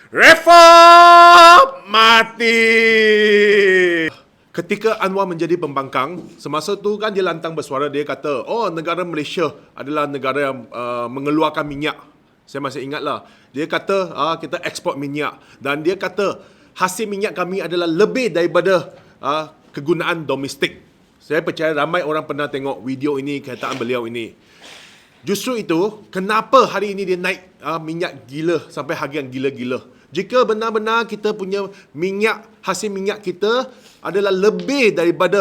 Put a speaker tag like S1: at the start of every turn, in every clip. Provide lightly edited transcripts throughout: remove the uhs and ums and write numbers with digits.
S1: Reform mati. Ketika Anwar menjadi pembangkang, semasa tu kan dia lantang bersuara, dia kata, oh, negara Malaysia adalah negara yang mengeluarkan minyak. Saya masih ingatlah. Dia kata kita ekspor minyak, dan dia kata hasil minyak kami adalah lebih daripada kegunaan domestik. Saya percaya ramai orang pernah tengok video ini, kenyataan beliau ini. Justru itu, kenapa hari ini dia naik minyak gila sampai harga yang gila-gila? Jika benar-benar kita punya minyak, hasil minyak kita adalah lebih daripada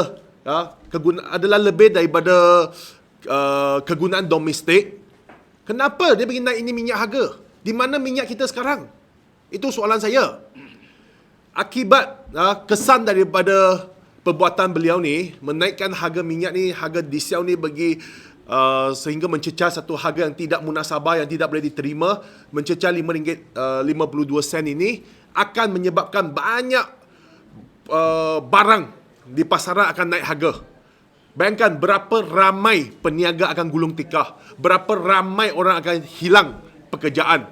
S1: kegunaan domestik, kenapa dia bagi naik ini minyak harga? Di mana minyak kita sekarang? Itu soalan saya. Akibat kesan daripada perbuatan beliau ni, menaikkan harga minyak ni, harga diesel ni sehingga mencecah satu harga yang tidak munasabah, yang tidak boleh diterima, mencecah RM5.52 ini, akan menyebabkan banyak barang di pasaran akan naik harga. Bayangkan berapa ramai peniaga akan gulung tikar, berapa ramai orang akan hilang pekerjaan.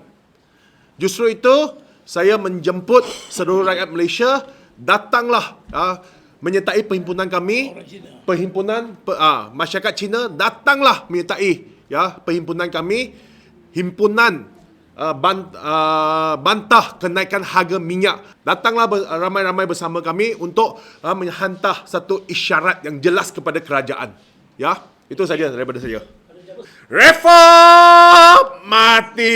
S1: Justru itu, saya menjemput seluruh rakyat Malaysia, datanglah menyertai perhimpunan kami, masyarakat Cina, datanglah menyertai perhimpunan kami, himpunan bantah kenaikan harga minyak. Datanglah ramai-ramai bersama kami untuk menghantar satu isyarat yang jelas kepada kerajaan. Ya, itu saja daripada saya. Reform mati.